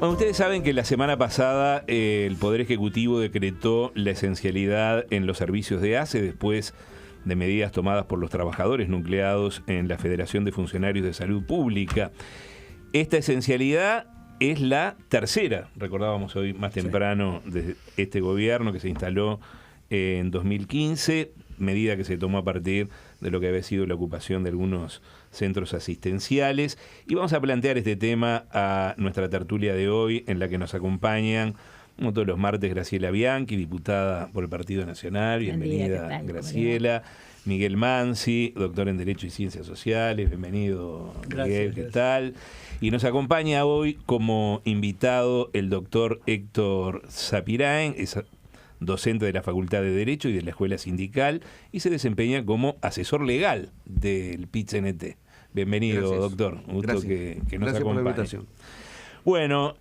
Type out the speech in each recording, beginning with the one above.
Bueno, ustedes saben que la semana pasada el Poder Ejecutivo decretó la esencialidad en los servicios de ACE después de medidas tomadas por los trabajadores nucleados en la Federación de Funcionarios de Salud Pública. Esta esencialidad es la tercera, recordábamos hoy más temprano, de este gobierno que se instaló en 2015, medida que se tomó a partir de lo que había sido la ocupación de algunos centros asistenciales. Y vamos a plantear este tema a nuestra tertulia de hoy, en la que nos acompañan, como todos los martes, Graciela Bianchi, diputada por el Partido Nacional. Bienvenida, Graciela. Miguel Mansi, doctor en Derecho y Ciencias Sociales. Bienvenido, Miguel. ¿Qué tal? Y nos acompaña hoy como invitado el doctor Héctor Sapirain, es docente de la Facultad de Derecho y de la Escuela Sindical, y se desempeña como asesor legal del PIT-CNT. Bienvenido, gracias, doctor. Un gusto que nos acompañe. Por la invitación. Bueno,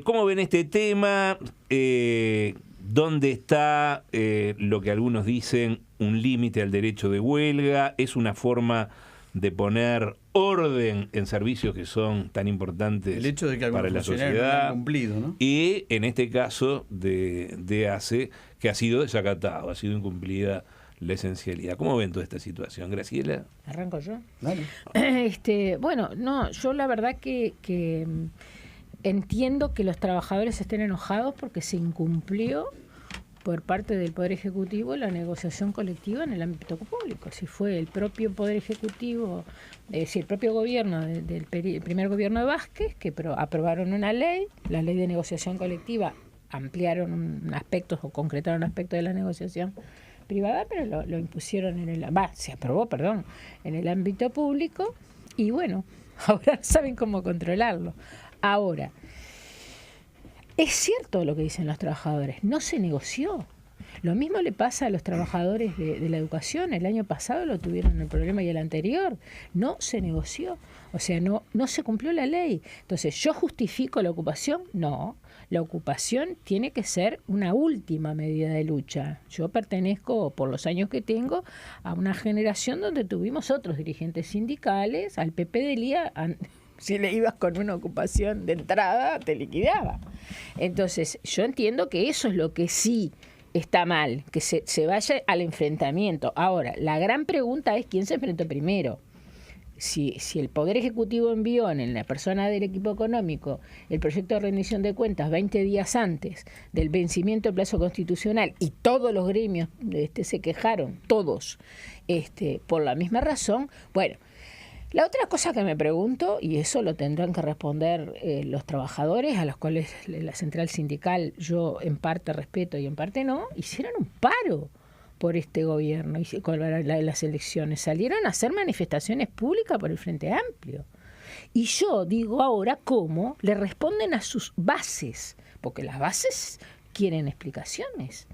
¿cómo ven este tema? ¿Dónde está lo que algunos dicen un límite al derecho de huelga? ¿Es una forma de poner orden en servicios que son tan importantes el hecho de que para la sociedad? No han cumplido, ¿no? Y en este caso de ACE, que ha sido desacatado, ha sido incumplida la esencialidad. ¿Cómo ven toda esta situación, Graciela? ¿Arranco yo? Dale. Bueno, no, yo la verdad que entiendo que los trabajadores estén enojados porque se incumplió por parte del Poder Ejecutivo la negociación colectiva en el ámbito público. Si fue el propio Poder Ejecutivo, el propio gobierno del primer gobierno de Vázquez, que aprobaron una ley, la ley de negociación colectiva, ampliaron aspectos o concretaron aspectos de la negociación privada, pero lo impusieron se aprobó, en el ámbito público, y bueno, ahora saben cómo controlarlo. Ahora, es cierto lo que dicen los trabajadores, no se negoció. Lo mismo le pasa a los trabajadores de la educación. El año pasado lo tuvieron el problema y el anterior. No se negoció. O sea, no se cumplió la ley. Entonces, ¿yo justifico la ocupación? No. La ocupación tiene que ser una última medida de lucha. Yo pertenezco, por los años que tengo, a una generación donde tuvimos otros dirigentes sindicales. Al PP del IA, si le ibas con una ocupación de entrada, te liquidaba. Entonces, yo entiendo que eso es lo que sí está mal, que se vaya al enfrentamiento. Ahora, la gran pregunta es quién se enfrentó primero. Si el Poder Ejecutivo envió en la persona del equipo económico el proyecto de rendición de cuentas 20 días antes del vencimiento del plazo constitucional y todos los gremios se quejaron, todos, por la misma razón, bueno. La otra cosa que me pregunto, y eso lo tendrán que responder los trabajadores, a los cuales la central sindical yo en parte respeto y en parte no, hicieron un paro por este gobierno y con las elecciones. Salieron a hacer manifestaciones públicas por el Frente Amplio. Y yo digo ahora cómo le responden a sus bases, porque las bases quieren explicaciones.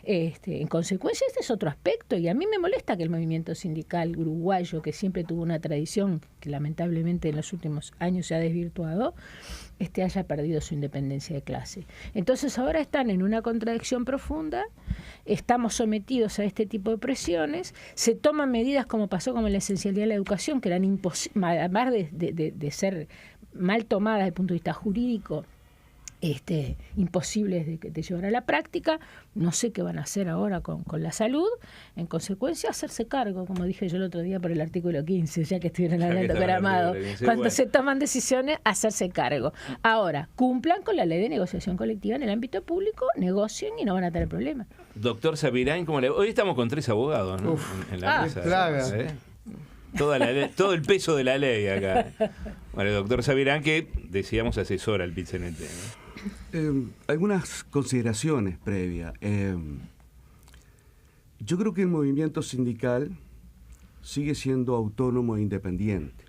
En consecuencia, este es otro aspecto, y a mí me molesta que el movimiento sindical uruguayo, que siempre tuvo una tradición que lamentablemente en los últimos años se ha desvirtuado, haya perdido su independencia de clase. Entonces ahora están en una contradicción profunda, estamos sometidos a este tipo de presiones, se toman medidas como pasó con la esencialidad de la educación, que eran además de ser mal tomadas desde el punto de vista jurídico, imposibles de llevar a la práctica. No sé qué van a hacer ahora con la salud. En consecuencia, hacerse cargo, como dije yo el otro día por el artículo 15, ya que estuvieron hablando con Amado. Cuando se toman decisiones, hacerse cargo. Ahora, cumplan con la ley de negociación colectiva en el ámbito público, negocien y no van a tener problemas. Doctor Sapirain, hoy estamos con 3 abogados, ¿no? En la mesa. Todo el peso de la ley acá. Bueno, el doctor Sapirain, que decíamos asesora al PIT-CNT, ¿no? Algunas consideraciones previas. Yo creo que el movimiento sindical sigue siendo autónomo e independiente.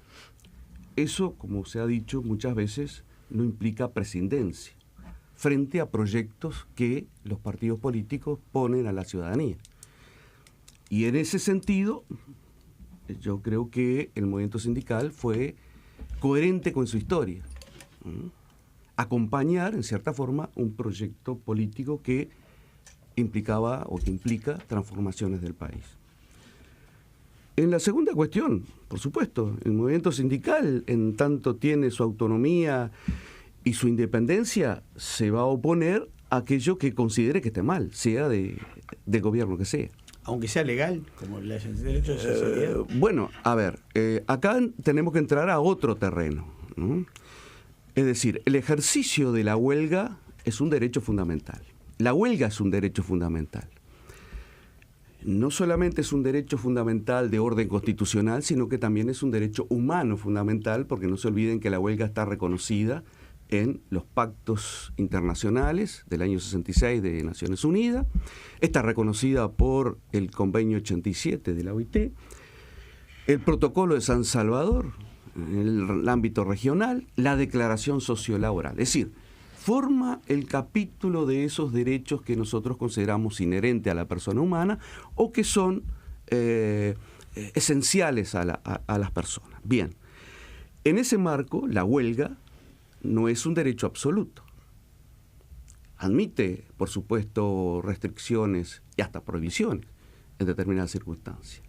Eso, como se ha dicho muchas veces, no implica prescindencia frente a proyectos que los partidos políticos ponen a la ciudadanía. Y en ese sentido, yo creo que el movimiento sindical fue coherente con su historia. Acompañar, en cierta forma, un proyecto político que implicaba o que implica transformaciones del país. En la segunda cuestión, por supuesto, el movimiento sindical, en tanto tiene su autonomía y su independencia se va a oponer a aquello que considere que esté mal, sea de gobierno que sea. Aunque sea legal, como el derecho de esencialidad. Bueno, a ver, acá tenemos que entrar a otro terreno, ¿no? Es decir, el ejercicio de la huelga es un derecho fundamental. La huelga es un derecho fundamental. No solamente es un derecho fundamental de orden constitucional, sino que también es un derecho humano fundamental, porque no se olviden que la huelga está reconocida en los pactos internacionales del año 66 de Naciones Unidas, está reconocida por el convenio 87 de la OIT, el protocolo de San Salvador en el ámbito regional, la declaración sociolaboral. Es decir, forma el capítulo de esos derechos que nosotros consideramos inherentes a la persona humana o que son esenciales a las personas. Bien, en ese marco, la huelga no es un derecho absoluto. Admite, por supuesto, restricciones y hasta prohibiciones en determinadas circunstancias.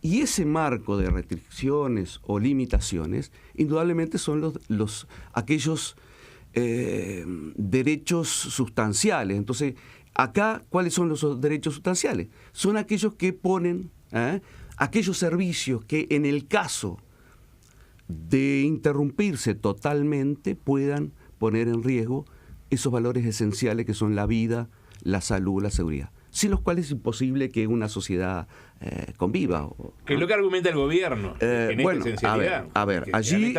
Y ese marco de restricciones o limitaciones, indudablemente son aquellos derechos sustanciales. Entonces, acá, ¿cuáles son los derechos sustanciales? Son aquellos que ponen, aquellos servicios que en el caso de interrumpirse totalmente puedan poner en riesgo esos valores esenciales que son la vida, la salud, la seguridad, sin los cuales es imposible que una sociedad conviva. Que es lo que argumenta el gobierno en bueno, esta esencialidad. A ver, allí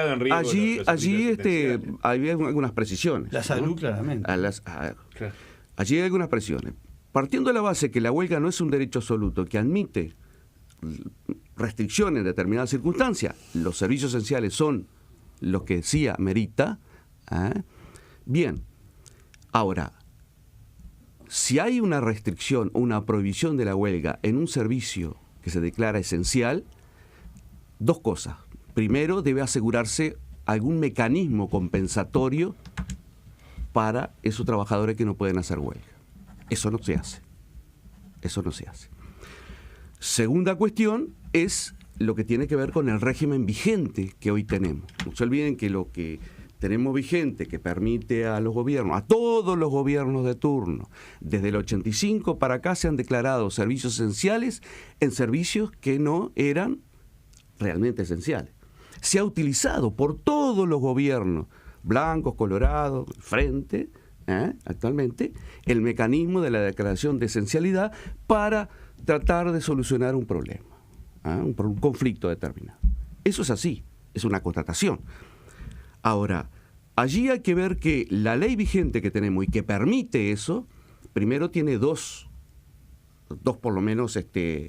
hay algunas precisiones. La salud, ¿no? Claramente. Claro. Allí hay algunas precisiones. Partiendo de la base que la huelga no es un derecho absoluto, que admite restricciones en determinadas circunstancias, los servicios esenciales son los que sí amerita. Bien, ahora, si hay una restricción o una prohibición de la huelga en un servicio que se declara esencial, dos cosas. Primero, debe asegurarse algún mecanismo compensatorio para esos trabajadores que no pueden hacer huelga. Eso no se hace. Eso no se hace. Segunda cuestión es lo que tiene que ver con el régimen vigente que hoy tenemos. No se olviden que lo que tenemos vigente, que permite a los gobiernos, a todos los gobiernos de turno, desde el 85 para acá se han declarado servicios esenciales en servicios que no eran realmente esenciales. Se ha utilizado por todos los gobiernos, blancos, colorados, frente, actualmente, el mecanismo de la declaración de esencialidad para tratar de solucionar un problema, un conflicto determinado. Eso es así, es una constatación. Ahora, allí hay que ver que la ley vigente que tenemos y que permite eso, primero tiene dos por lo menos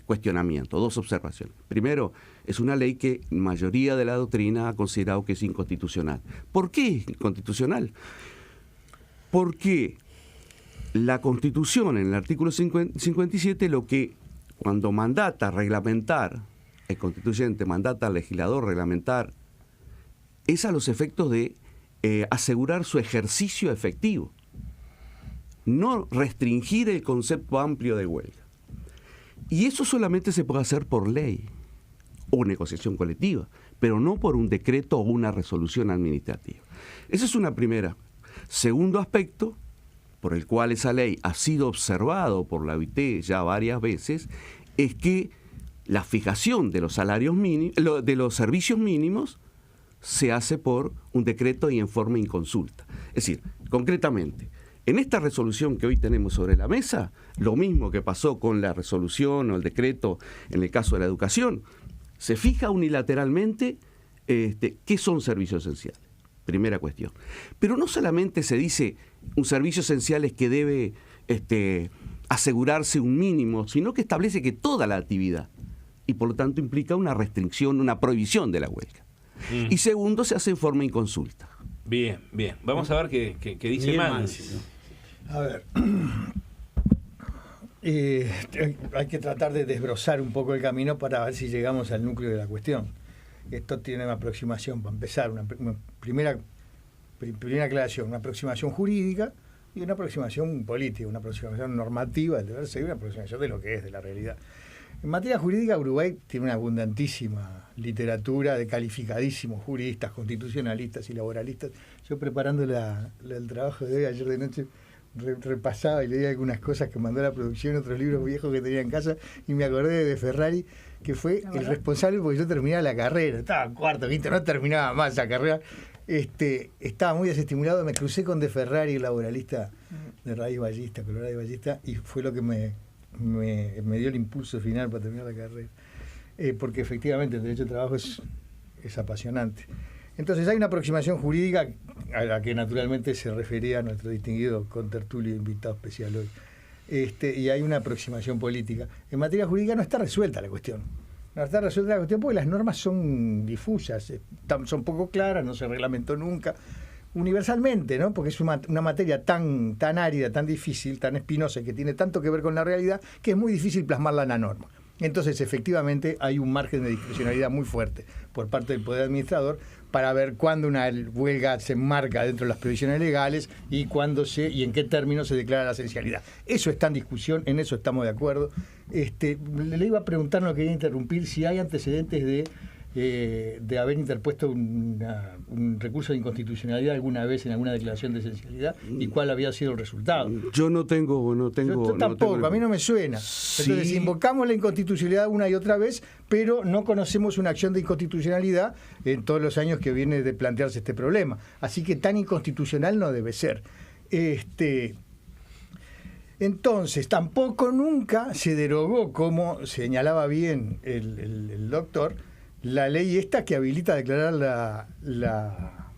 cuestionamientos, dos observaciones. Primero, es una ley que la mayoría de la doctrina ha considerado que es inconstitucional. ¿Por qué es inconstitucional? Porque la Constitución, en el artículo 57, lo que cuando mandata reglamentar, el constituyente mandata al legislador reglamentar, es a los efectos de asegurar su ejercicio efectivo, no restringir el concepto amplio de huelga. Y eso solamente se puede hacer por ley o negociación colectiva, pero no por un decreto o una resolución administrativa. Esa es una primera. Segundo aspecto, por el cual esa ley ha sido observado por la OIT ya varias veces, es que la fijación de los salarios mínimos, de los servicios mínimos, se hace por un decreto y en forma inconsulta. Es decir, concretamente, en esta resolución que hoy tenemos sobre la mesa, lo mismo que pasó con la resolución o el decreto en el caso de la educación, se fija unilateralmente qué son servicios esenciales. Primera cuestión. Pero no solamente se dice un servicio esencial es que debe asegurarse un mínimo, sino que establece que toda la actividad, y por lo tanto implica una restricción, una prohibición de la huelga. Y segundo, se hace en forma inconsulta. Bien, bien. Vamos a ver qué dice Mansi. A ver, hay que tratar de desbrozar un poco el camino para ver si llegamos al núcleo de la cuestión. Esto tiene una aproximación, para empezar, una primera aclaración, una aproximación jurídica y una aproximación política, una aproximación normativa del deber ser y una aproximación de lo que es, de la realidad. En materia jurídica, Uruguay tiene una abundantísima literatura de calificadísimos juristas, constitucionalistas y laboralistas. Yo preparando el trabajo de hoy, ayer de noche, repasaba y leía algunas cosas que mandó la producción, otros libros viejos que tenía en casa, y me acordé de Ferrari, que fue el responsable porque yo terminaba la carrera. Estaba en cuarto, quinto, no terminaba más la carrera. Estaba muy desestimulado. Me crucé con De Ferrari, el laboralista de Raíz Ballista, Colorado y Ballista, y fue lo que me dio el impulso final para terminar la carrera. Porque efectivamente el derecho de trabajo es apasionante. Entonces hay una aproximación jurídica a la que naturalmente se refería nuestro distinguido contertulio invitado especial hoy. Y hay una aproximación política. En materia jurídica no está resuelta la cuestión. No está resuelta la cuestión porque las normas son difusas, son poco claras, no se reglamentó nunca universalmente, ¿no? Porque es una materia tan árida, tan difícil, tan espinosa, que tiene tanto que ver con la realidad, que es muy difícil plasmarla en la norma. Entonces, efectivamente, hay un margen de discrecionalidad muy fuerte por parte del Poder Administrador para ver cuándo una huelga se enmarca dentro de las previsiones legales y cuándo y en qué términos se declara la esencialidad. Eso está en discusión, en eso estamos de acuerdo. Le iba a preguntar, no quería interrumpir, si hay antecedentes de haber interpuesto un recurso de inconstitucionalidad alguna vez en alguna declaración de esencialidad y cuál había sido el resultado. Yo no tengo. Yo tampoco, a mí no me suena. Sí. Entonces invocamos la inconstitucionalidad una y otra vez, pero no conocemos una acción de inconstitucionalidad en todos los años que viene de plantearse este problema. Así que tan inconstitucional no debe ser. Entonces, tampoco nunca se derogó, como señalaba bien el doctor, la ley esta que habilita a declarar la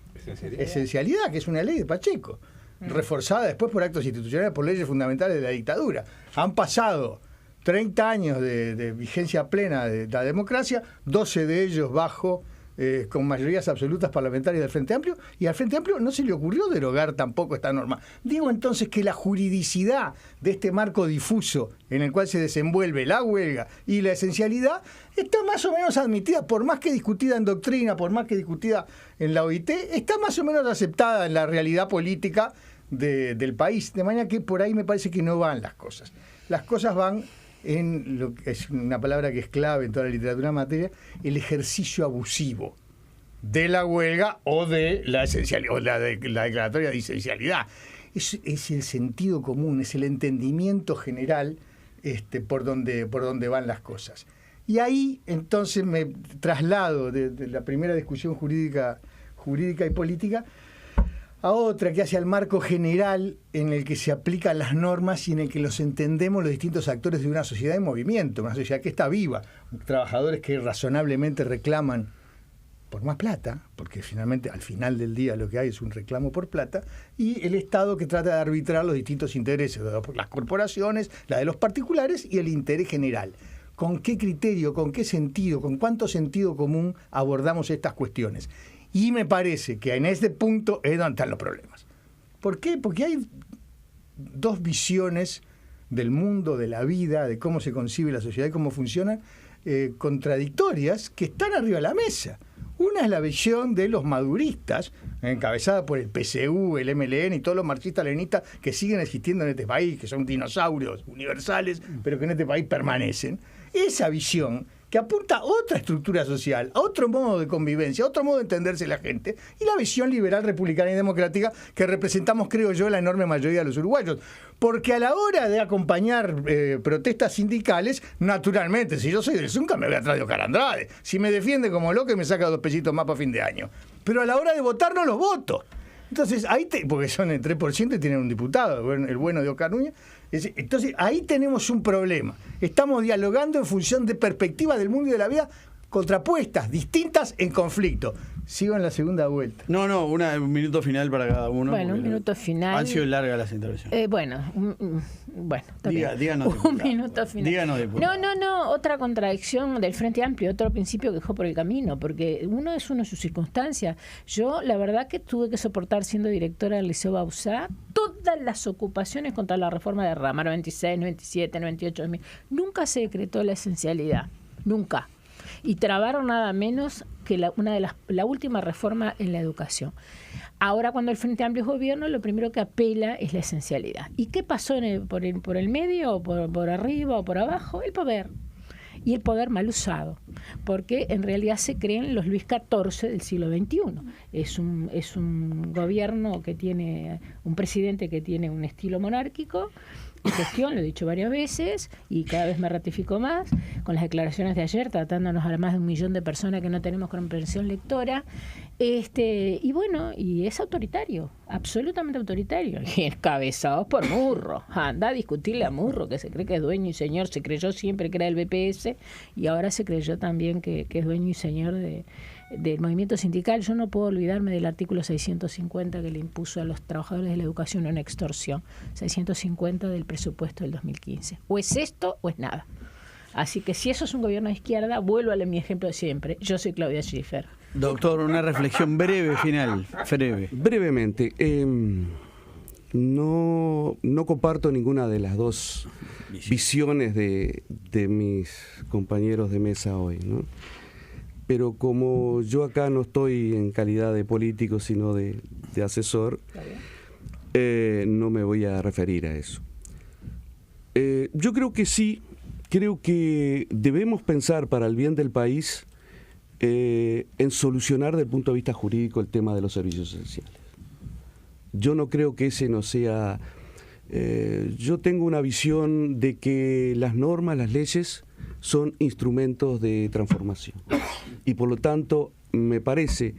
esencialidad, que es una ley de Pacheco, reforzada después por actos institucionales, por leyes fundamentales de la dictadura. Han pasado 30 años de vigencia plena de la democracia, 12 de ellos con mayorías absolutas parlamentarias del Frente Amplio, y al Frente Amplio no se le ocurrió derogar tampoco esta norma. Digo entonces que la juridicidad de este marco difuso en el cual se desenvuelve la huelga y la esencialidad está más o menos admitida, por más que discutida en doctrina, por más que discutida en la OIT, está más o menos aceptada en la realidad política del país, de manera que por ahí me parece que no van las cosas. Las cosas van en lo que es una palabra que es clave en toda la literatura en materia, el ejercicio abusivo de la huelga o de la esencialidad, o la declaratoria de esencialidad. Es el sentido común, es el entendimiento general por donde van las cosas. Y ahí entonces me traslado de la primera discusión jurídica y política a otra que hace al marco general en el que se aplican las normas y en el que los entendemos los distintos actores de una sociedad en movimiento, una sociedad que está viva, trabajadores que razonablemente reclaman por más plata, porque finalmente al final del día lo que hay es un reclamo por plata, y el Estado que trata de arbitrar los distintos intereses de las corporaciones, la de los particulares y el interés general. ¿Con qué criterio, con qué sentido, con cuánto sentido común abordamos estas cuestiones? Y me parece que en este punto es donde están los problemas. ¿Por qué? Porque hay dos visiones del mundo, de la vida, de cómo se concibe la sociedad y cómo funciona, contradictorias, que están arriba de la mesa. Una es la visión de los maduristas, encabezada por el PCU, el MLN y todos los marxistas-leninistas que siguen existiendo en este país, que son dinosaurios universales, pero que en este país permanecen. Esa visión que apunta a otra estructura social, a otro modo de convivencia, a otro modo de entenderse la gente, y la visión liberal, republicana y democrática que representamos, creo yo, la enorme mayoría de los uruguayos. Porque a la hora de acompañar protestas sindicales, naturalmente, si yo soy del Zunca, me voy atrás de Oscar Andrade. Si me defiende como loco, me saca 2 pesitos más para fin de año. Pero a la hora de votar no los voto. Entonces, porque son el 3% y tienen un diputado, el bueno de Oscar Núñez. Entonces, ahí tenemos un problema. Estamos dialogando en función de perspectivas del mundo y de la vida contrapuestas, distintas, en conflicto. Sigo en la segunda vuelta. No, un minuto final para cada uno. Bueno, un minuto final. Han sido largas las intervenciones. Bueno, está bien. Díganos, un minuto final. Díganos, diputado. No, otra contradicción del Frente Amplio, otro principio que dejó por el camino, porque uno es sus circunstancias. Yo, la verdad que tuve que soportar, siendo directora del Liceo Bauzá, todas las ocupaciones contra la reforma de Rama, 96, 97, 98, 2000. Nunca se decretó la esencialidad, nunca. Y trabaron nada menos que la última reforma en la educación. Ahora, cuando el Frente Amplio es gobierno, lo primero que apela es la esencialidad. ¿Y qué pasó por el medio, o por arriba o por abajo? El poder. y el poder mal usado, porque en realidad se creen los Luis XIV del siglo XXI. Es un gobierno que tiene, un presidente que tiene un estilo monárquico, y cuestión, lo he dicho varias veces y cada vez me ratifico más con las declaraciones de ayer, tratándonos a más de 1 millón de personas que no tenemos comprensión lectora, y bueno, y es autoritario, absolutamente autoritario, y encabezados por Murro. Anda a discutirle a Murro, que se cree que es dueño y señor, se creyó siempre que era el BPS y ahora se creyó también que es dueño y señor del movimiento sindical. Yo no puedo olvidarme del artículo 650 que le impuso a los trabajadores de la educación una extorsión, 650 del presupuesto del 2015. O es esto o es nada. Así que si eso es un gobierno de izquierda, vuelvo a mi ejemplo de siempre. Yo soy Claudia Schiffer. Doctor, una reflexión breve final, breve. Brevemente, no comparto ninguna de las dos visiones de mis compañeros de mesa hoy, ¿no? Pero como yo acá no estoy en calidad de político, sino de asesor, no me voy a referir a eso. Yo creo que sí, creo que debemos pensar para el bien del país en solucionar desde el punto de vista jurídico el tema de los servicios esenciales. Yo no creo que ese no sea... yo tengo una visión de que las normas, las leyes, son instrumentos de transformación. Y por lo tanto, me parece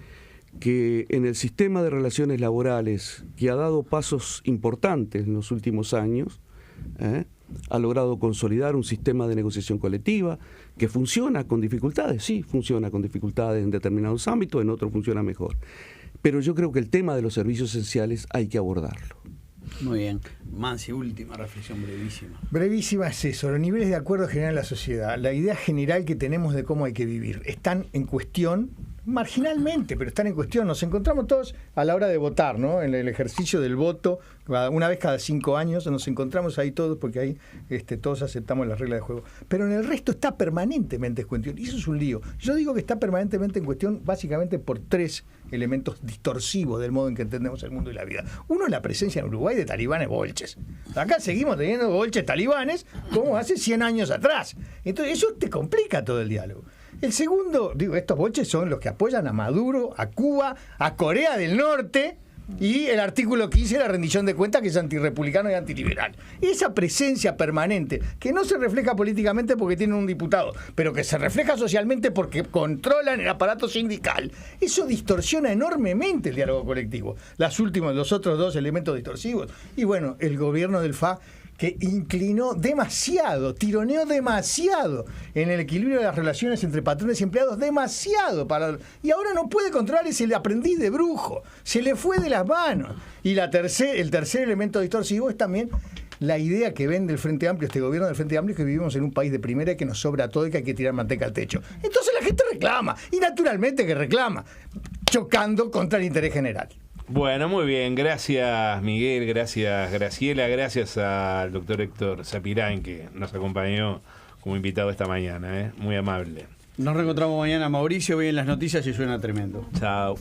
que en el sistema de relaciones laborales, que ha dado pasos importantes en los últimos años, ha logrado consolidar un sistema de negociación colectiva que funciona con dificultades, sí, funciona con dificultades en determinados ámbitos, en otros funciona mejor. Pero yo creo que el tema de los servicios esenciales hay que abordarlo. Muy bien. Mansi, última reflexión brevísima. Brevísima es eso, los niveles de acuerdo general en la sociedad, la idea general que tenemos de cómo hay que vivir, están en cuestión marginalmente, pero están en cuestión. Nos encontramos todos a la hora de votar, ¿no? En el ejercicio del voto, una vez cada 5 años nos encontramos ahí todos, porque ahí todos aceptamos las reglas de juego. Pero en el resto está permanentemente en cuestión, y eso es un lío. Yo digo que está permanentemente en cuestión básicamente por 3 elementos distorsivos del modo en que entendemos el mundo y la vida. Uno es la presencia en Uruguay de talibanes bolches. Acá seguimos teniendo bolches talibanes como hace 100 años atrás. Entonces eso te complica todo el diálogo. El segundo, estos bolches son los que apoyan a Maduro, a Cuba, a Corea del Norte, y el artículo 15 de la rendición de cuentas, que es antirrepublicano y antiliberal. Esa presencia permanente, que no se refleja políticamente porque tienen un diputado, pero que se refleja socialmente porque controlan el aparato sindical, eso distorsiona enormemente el diálogo colectivo. Los otros 2 elementos distorsivos, y bueno, el gobierno del FA, que inclinó demasiado, tironeó demasiado en el equilibrio de las relaciones entre patrones y empleados, demasiado, y ahora no puede controlar ese aprendiz de brujo, se le fue de las manos. Y el tercer elemento distorsivo es también la idea que vende el Frente Amplio, este gobierno del Frente Amplio, que vivimos en un país de primera y que nos sobra todo y que hay que tirar manteca al techo. Entonces la gente reclama, y naturalmente que reclama, chocando contra el interés general. Bueno, muy bien. Gracias, Miguel. Gracias, Graciela. Gracias al doctor Héctor Sapirán, que nos acompañó como invitado esta mañana. Muy amable. Nos reencontramos mañana, Mauricio. Ve en las noticias y suena tremendo. Chao.